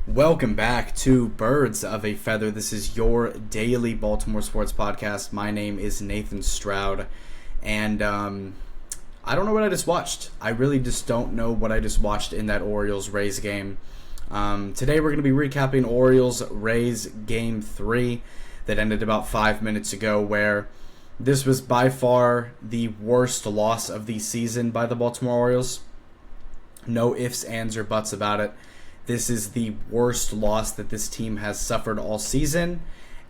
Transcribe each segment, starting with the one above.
Welcome back to Birds of a Feather. This is your daily Baltimore sports podcast. My name is Nathan Stroud, and I don't know what I just watched. I really just don't know what I just watched in that Orioles-Rays game. Today we're going to be recapping Orioles-Rays Game 3 that ended about 5 minutes ago, where this was by far the worst loss of the season by the Baltimore Orioles. No ifs, ands, or buts about it. This is the worst loss that this team has suffered all season.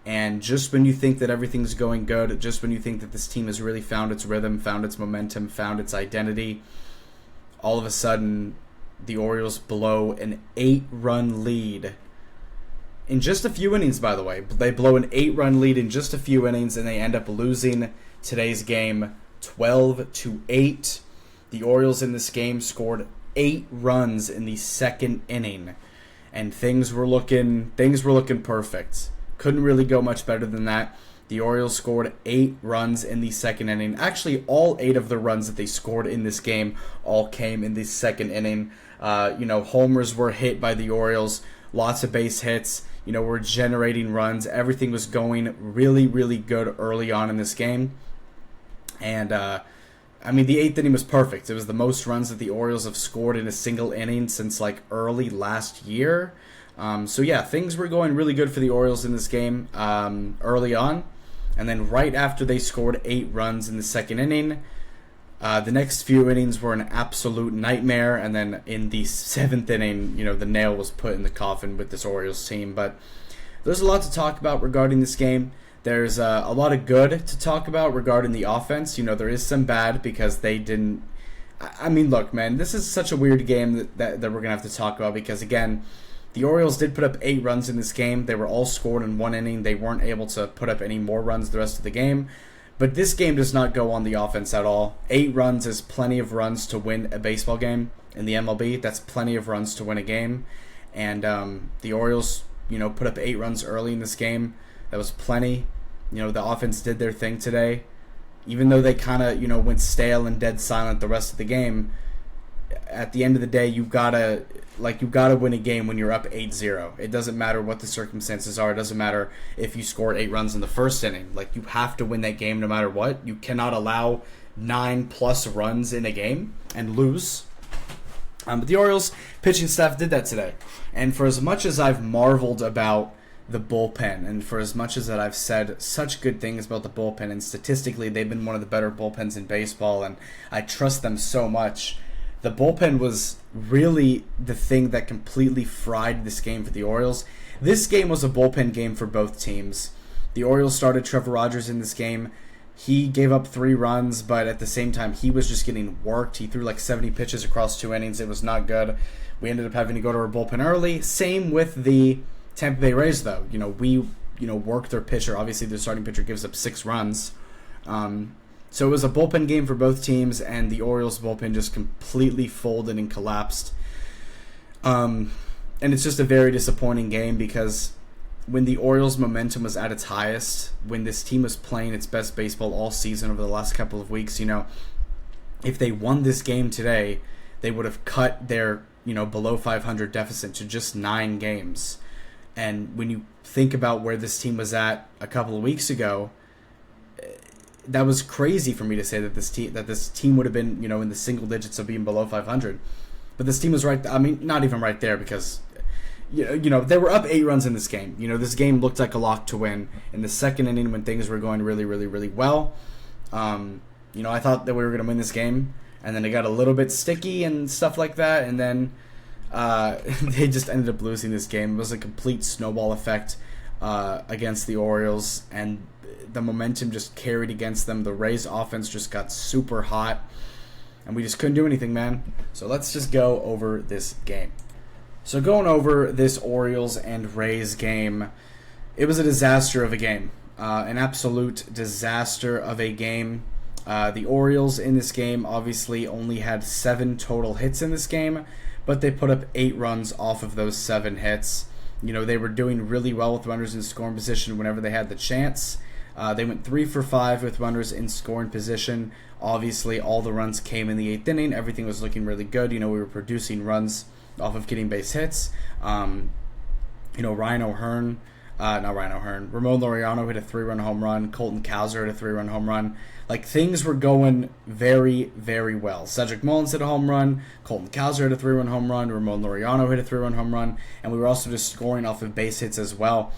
And just when you think that everything's going good, just when you think that this team has really found its rhythm, found its momentum, found its identity, all of a sudden the Orioles blow an 8-run lead. In just a few innings, by the way. They blow an 8-run lead in just a few innings, and they end up losing today's game 12-8. The Orioles in this game scored 8 runs in the second inning, and things were looking perfect. Couldn't really go much better than that. The Orioles scored 8 runs in the second inning. Actually, all 8 of the runs that they scored in this game all came in the second inning. Homers were hit by the Orioles, lots of base hits. We're generating runs. Everything was going really, really good early on in this game, and the 8th inning was perfect. It was the most runs that the Orioles have scored in a single inning since early last year. Things were going really good for the Orioles in this game early on. And then right after they scored 8 runs in the second inning, the next few innings were an absolute nightmare. And then in the 7th inning, the nail was put in the coffin with this Orioles team. But there's a lot to talk about regarding this game. There's a lot of good to talk about regarding the offense. There is some bad because they didn't. Look, man, this is such a weird game that we're going to have to talk about because, again, the Orioles did put up 8 runs in this game. They were all scored in one inning. They weren't able to put up any more runs the rest of the game. But this game does not go on the offense at all. 8 runs is plenty of runs to win a baseball game in the MLB. That's plenty of runs to win a game. And the Orioles, put up 8 runs early in this game. That was plenty. The offense did their thing today. Even though they kind of, went stale and dead silent the rest of the game, at the end of the day, you gotta win a game when you're up 8-0. It doesn't matter what the circumstances are. It doesn't matter if you scored 8 runs in the first inning. You have to win that game no matter what. You cannot allow 9+ runs in a game and lose. But the Orioles pitching staff did that today. And for as much as I've marveled about the bullpen, and for as much as that I've said such good things about the bullpen, and statistically they've been one of the better bullpens in baseball, and I trust them so much, the bullpen was really the thing that completely fried this game for the Orioles. This game was a bullpen game for both teams. The Orioles started Trevor Rogers in this game. He gave up 3 runs, but at the same time, he was just getting worked. He threw 70 pitches across 2 innings. It was not good. We ended up having to go to our bullpen early. Same with the Tampa Bay Rays, though. We worked their pitcher. Obviously, their starting pitcher gives up 6 runs. So it was a bullpen game for both teams, and the Orioles bullpen just completely folded and collapsed. And it's just a very disappointing game because when the Orioles' momentum was at its highest, when this team was playing its best baseball all season over the last couple of weeks, if they won this game today, they would have cut their, below 500 deficit to just 9 games. And when you think about where this team was at a couple of weeks ago, that was crazy for me to say that this team would have been, in the single digits of being below 500. But this team was right. Not even right there because, they were up 8 runs in this game. This game looked like a lock to win in the second inning when things were going really, really, really well. I thought that we were going to win this game, and then it got a little bit sticky and stuff like that, and then they just ended up losing this game. It was a complete snowball effect against the Orioles, and the momentum just carried against them. The Rays offense just got super hot, and we just couldn't do anything, man. So let's just go over this game. So going over this Orioles and Rays game, it was a disaster of a game. An absolute disaster of a game. The Orioles in this game obviously only had 7 total hits in this game, but they put up 8 runs off of those 7 hits. They were doing really well with runners in scoring position whenever they had the chance. They went 3 for 5 with runners in scoring position. Obviously, all the runs came in the 8th inning. Everything was looking really good. We were producing runs off of getting base hits. Ryan O'Hearn, not Ryan O'Hearn, Ramon Laureano hit a 3-run home run. Colton Cowser hit a 3-run home run. Like, things were going very, very well. Cedric Mullins hit a home run. Colton Cowser hit a 3-run home run. Ramon Laureano hit a 3-run home run. And we were also just scoring off of base hits as well.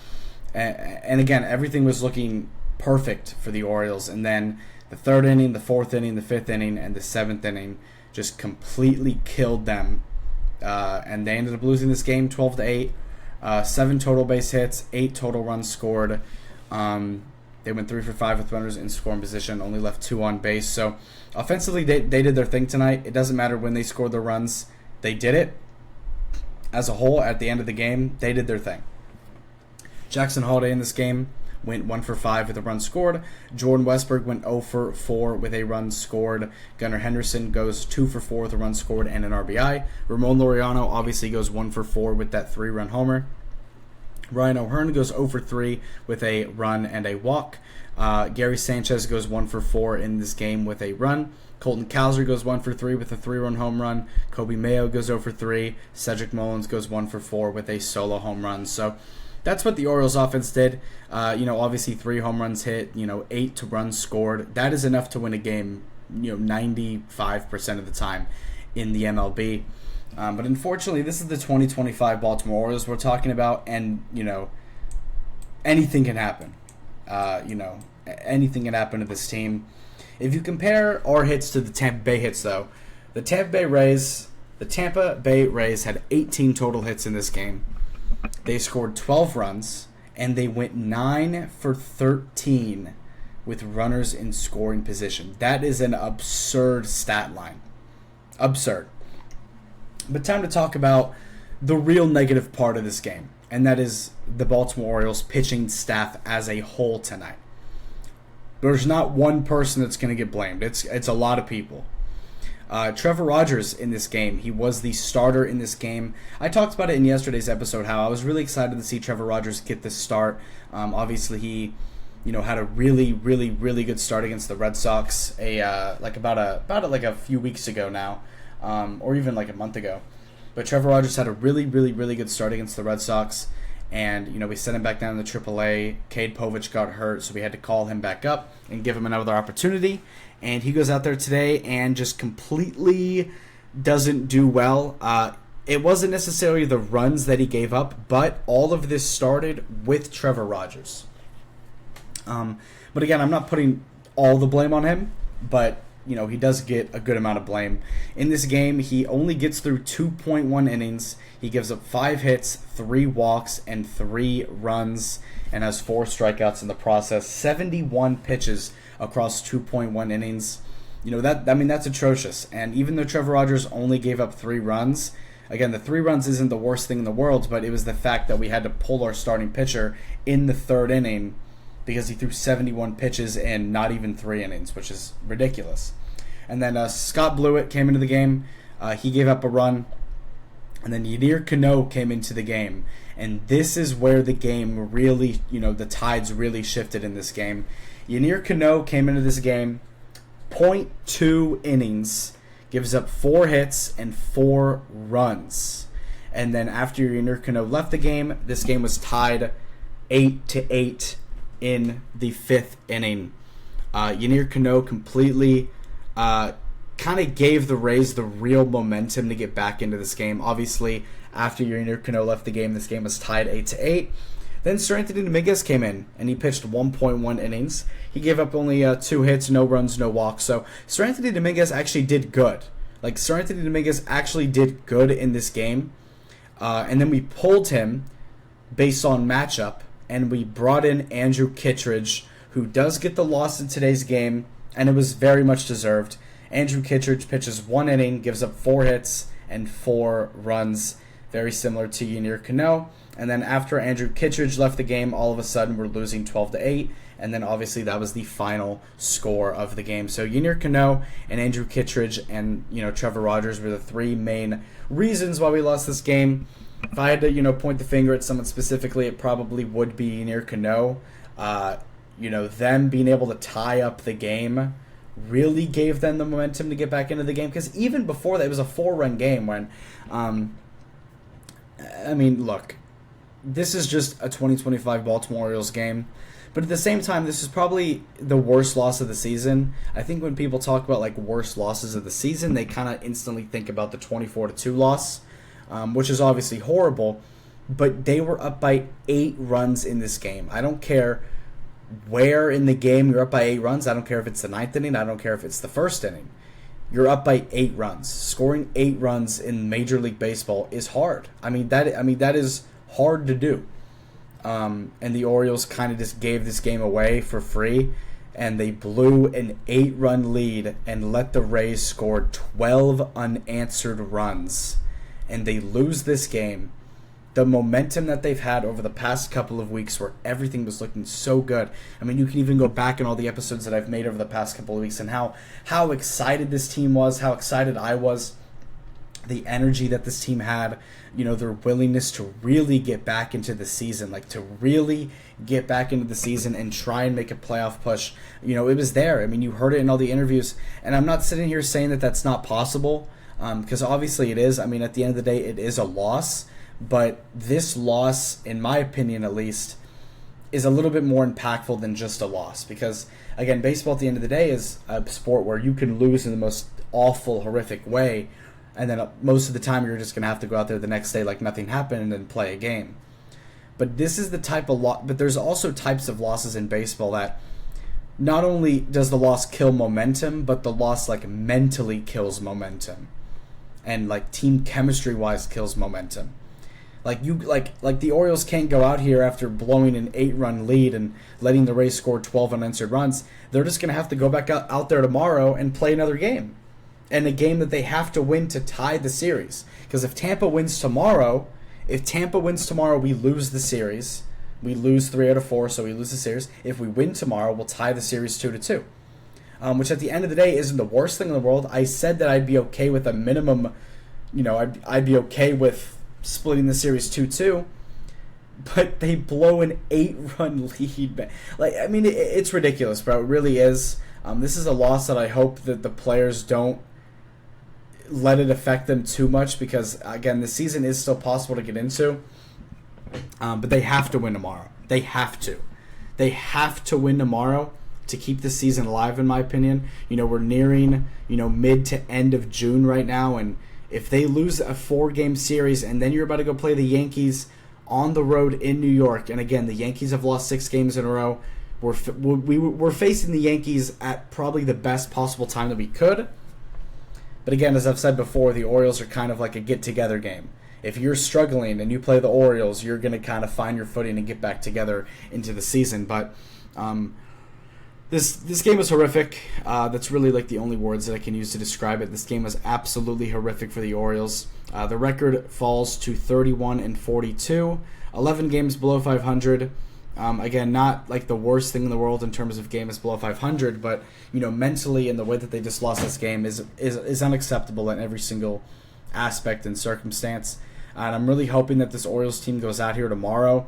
And again, everything was looking perfect for the Orioles. And then the third inning, the fourth inning, the fifth inning, and the seventh inning just completely killed them. And they ended up losing this game 12-8. 7 total base hits, 8 total runs scored. They went 3 for 5 with runners in scoring position, only left 2 on base. So offensively, they did their thing tonight. It doesn't matter when they scored their runs. They did it. As a whole, at the end of the game, they did their thing. Jackson Holliday in this game went 1 for 5 with a run scored. Jordan Westberg went 0 for 4 with a run scored. Gunnar Henderson goes 2 for 4 with a run scored and an RBI. Ramon Laureano obviously goes 1 for 4 with that 3-run homer. Ryan O'Hearn goes 0 for 3 with a run and a walk. Gary Sanchez goes 1 for 4 in this game with a run. Colton Cowser goes 1 for 3 with a 3-run home run. Kobe Mayo goes 0 for 3. Cedric Mullins goes 1 for 4 with a solo home run. So that's what the Orioles offense did. Obviously 3 home runs hit, 8 runs scored. That is enough to win a game, 95% of the time in the MLB. But unfortunately, this is the 2025 Baltimore Orioles we're talking about, and, anything can happen. Anything can happen to this team. If you compare our hits to the Tampa Bay hits, though, the Tampa Bay Rays had 18 total hits in this game. They scored 12 runs, and they went 9 for 13 with runners in scoring position. That is an absurd stat line. Absurd. But time to talk about the real negative part of this game, and that is the Baltimore Orioles pitching staff as a whole tonight. There's not one person that's going to get blamed. It's a lot of people. Trevor Rogers in this game, he was the starter in this game. I talked about it in yesterday's episode, how I was really excited to see Trevor Rogers get this start. Obviously, he had a really, really, really good start against the Red Sox about a few weeks ago now, or even like a month ago. But Trevor Rogers had a really, really, really good start against the Red Sox, and we sent him back down to AAA. Cade Povich got hurt, so we had to call him back up and give him another opportunity. And he goes out there today and just completely doesn't do well. It wasn't necessarily the runs that he gave up, but all of this started with Trevor Rogers. But again, I'm not putting all the blame on him, but he does get a good amount of blame. In this game, he only gets through 2.1 innings. He gives up 5 hits, 3 walks, and 3 runs, and has 4 strikeouts in the process. 71 pitches across 2.1 innings. That's atrocious. And even though Trevor Rogers only gave up 3 runs, again, the 3 runs isn't the worst thing in the world, but it was the fact that we had to pull our starting pitcher in the 3rd inning because he threw 71 pitches in not even 3 innings, which is ridiculous. And then Scott Blewett came into the game. He gave up a run. And then Yadier Cano came into the game. And this is where the game really, the tides really shifted in this game. Yadier Cano came into this game, 0.2 innings, gives up 4 hits and 4 runs. And then after Yadier Cano left the game, this game was tied 8-8 in the 5th inning. Yadier Cano completely kind of gave the Rays the real momentum to get back into this game. Obviously, after Yadier Cano left the game, this game was tied 8-8. Then Sir Anthony Dominguez came in, and he pitched 1.1 innings. He gave up only 2 hits, no runs, no walks. So Sir Anthony Dominguez actually did good. Sir Anthony Dominguez actually did good in this game. And then we pulled him based on matchup, and we brought in Andrew Kittredge, who does get the loss in today's game, and it was very much deserved. Andrew Kittredge pitches 1 inning, gives up 4 hits and 4 runs, very similar to Yadier Cano. And then after Andrew Kittredge left the game, all of a sudden we're losing 12-8, and then obviously that was the final score of the game. So Yadier Cano and Andrew Kittredge and Trevor Rogers were the 3 main reasons why we lost this game. If I had to point the finger at someone specifically, it probably would be Yadier Cano. Them being able to tie up the game really gave them the momentum to get back into the game, because even before that, it was a 4-run game when, look, this is just a 2025 Baltimore Orioles game. But at the same time, this is probably the worst loss of the season. I think when people talk about like worst losses of the season, they kind of instantly think about the 24-2 loss, which is obviously horrible. But they were up by 8 runs in this game. I don't care where in the game you're up by 8 runs. I don't care if it's the 9th inning. I don't care if it's the 1st inning. You're up by 8 runs. Scoring 8 runs in Major League Baseball is hard. I mean that is hard to do. And the Orioles kind of just gave this game away for free, and they blew an 8-run lead and let the Rays score 12 unanswered runs, and they lose this game. The momentum that they've had over the past couple of weeks where everything was looking so good. I mean, you can even go back in all the episodes that I've made over the past couple of weeks and how excited this team was, how excited I was, the energy that this team had, their willingness to really get back into the season, and try and make a playoff push. It was there. I mean, you heard it in all the interviews, and I'm not sitting here saying that that's not possible, because obviously it is. I mean, at the end of the day, it is a loss. But this loss, in my opinion at least, is a little bit more impactful than just a loss. Because, again, baseball at the end of the day is a sport where you can lose in the most awful, horrific way. And then most of the time you're just going to have to go out there the next day like nothing happened and then play a game. But this is the type of loss. But there's also types of losses in baseball that not only does the loss kill momentum, but the loss like mentally kills momentum. And like team chemistry-wise kills momentum. Like the Orioles can't go out here after blowing an 8-run lead and letting the Rays score 12 unanswered runs. They're just going to have to go back out there tomorrow and play another game. And a game that they have to win to tie the series. Because if Tampa wins tomorrow, we lose the series. We lose 3 out of 4, so we lose the series. If we win tomorrow, we'll tie the series 2-2. Which at the end of the day isn't the worst thing in the world. I said that I'd be okay with a minimum, I'd be okay with splitting the series 2-2, but they blow an 8-run lead. It's ridiculous, bro. It really is. This is a loss that I hope that the players don't let it affect them too much, because again, the season is still possible to get into, but they have to win tomorrow. They have to win tomorrow to keep the season alive, in my opinion. We're nearing mid to end of June right now, and if they lose a 4-game series and then you're about to go play the Yankees on the road in New York, and again, the Yankees have lost 6 games in a row. We're facing the Yankees at probably the best possible time that we could. But again, as I've said before, the Orioles are kind of like a get-together game. If you're struggling and you play the Orioles, you're going to kind of find your footing and get back together into the season. But This game was horrific. That's really like the only words that I can use to describe it. This game was absolutely horrific for the Orioles. The record falls to 31-42, 11 games below 500. Again, not like the worst thing in the world in terms of games below 500, but mentally and the way that they just lost this game is unacceptable in every single aspect and circumstance. And I'm really hoping that this Orioles team goes out here tomorrow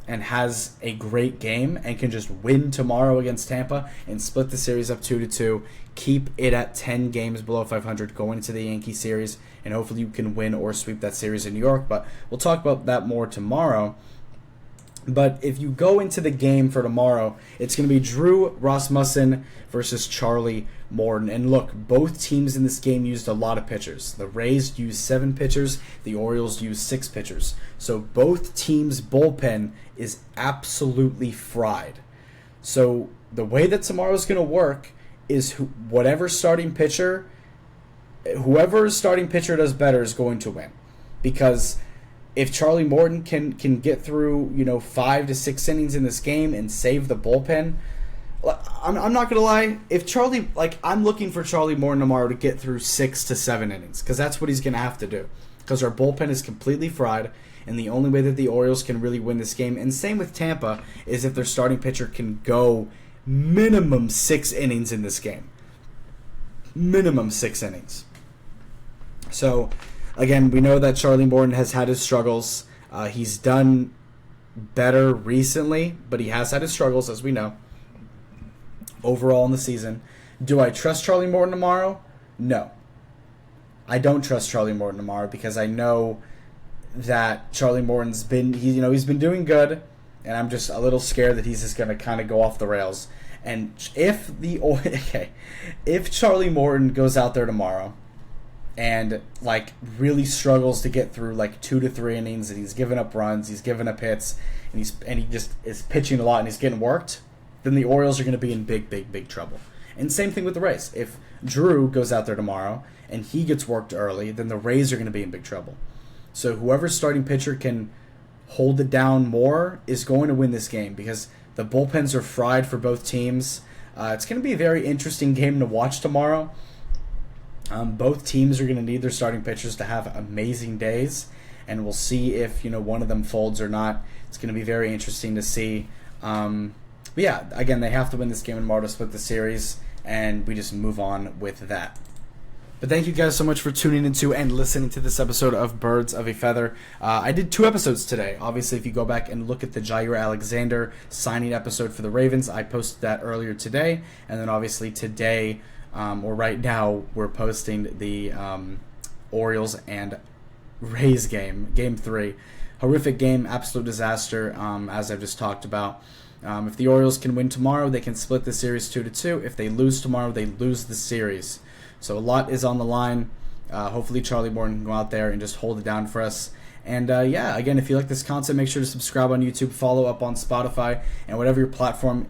and has a great game and can just win tomorrow against Tampa and split the series up 2-2, keep it at 10 games below 500 going into the Yankee series, and hopefully you can win or sweep that series in New York. But we'll talk about that more tomorrow. But if you go into the game for tomorrow, it's going to be Drew Rasmussen versus Charlie Morton. And look, both teams in this game used a lot of pitchers. The Rays used 7 pitchers. The Orioles used 6 pitchers. So both teams' bullpen is absolutely fried. So the way that tomorrow's going to work is whoever's starting pitcher does better is going to win. Because if Charlie Morton can get through 5 to 6 innings in this game and save the bullpen, I'm not gonna lie. If Charlie, I'm looking for Charlie Morton tomorrow to get through 6 to 7 innings, because that's what he's gonna have to do. Because our bullpen is completely fried, and the only way that the Orioles can really win this game, and same with Tampa, is if their starting pitcher can go minimum 6 innings in this game. Minimum 6 innings. So, again, we know that Charlie Morton has had his struggles. He's done better recently, but he has had his struggles, as we know, overall in the season. Do I trust Charlie Morton tomorrow? No. I don't trust Charlie Morton tomorrow because I know that Charlie Morton's he's been doing good, and I'm just a little scared that he's just going to kind of go off the rails. And if Charlie Morton goes out there tomorrow and like really struggles to get through like 2 to 3 innings, and he's giving up runs, he's giving up hits, and he just is pitching a lot and he's getting worked, then the Orioles are going to be in big trouble. And same thing with the Rays. If Drew goes out there tomorrow and he gets worked early, then the Rays are going to be in big trouble. So whoever's starting pitcher can hold it down more is going to win this game, because the bullpens are fried for both teams. It's going to be a very interesting game to watch tomorrow. Both teams are going to need their starting pitchers to have amazing days, and we'll see if one of them folds or not. It's going to be very interesting to see. But yeah, again, they have to win this game tomorrow to split the series, and we just move on with that. But thank you guys so much for tuning into and listening to this episode of Birds of a Feather. I did 2 episodes today. Obviously, if you go back and look at the Jair Alexander signing episode for the Ravens, I posted that earlier today. And then obviously today, or right now, we're posting the Orioles and Rays game, Game 3. Horrific game, absolute disaster, as I've just talked about. If the Orioles can win tomorrow, they can split the series 2-2. If they lose tomorrow, they lose the series. So a lot is on the line. Hopefully Charlie Morton can go out there and just hold it down for us. And yeah, again, if you like this content, make sure to subscribe on YouTube, follow up on Spotify, and whatever platform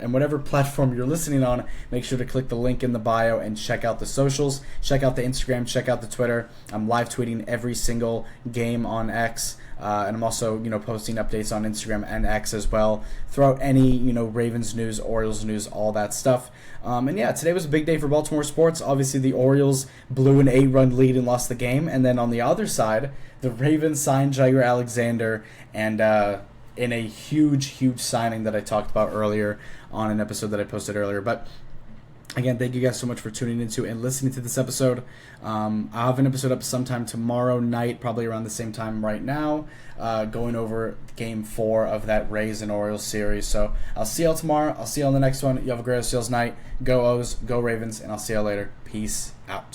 you're listening on, make sure to click the link in the bio and check out the socials. Check out the Instagram, check out the Twitter. I'm live tweeting every single game on X. And I'm also, posting updates on Instagram and X as well throughout any, Ravens news, Orioles news, all that stuff. And yeah, today was a big day for Baltimore sports. Obviously, the Orioles blew an 8-run lead and lost the game. And then on the other side, the Ravens signed Jair Alexander, and in a huge signing that I talked about earlier on an episode that I posted earlier. But again, thank you guys so much for tuning into and listening to this episode. I'll have an episode up sometime tomorrow night, probably around the same time right now, going over Game 4 of that Rays and Orioles series. So I'll see y'all tomorrow. I'll see y'all on the next one. You have a great Orioles night. Go O's, go Ravens, and I'll see y'all later. Peace out.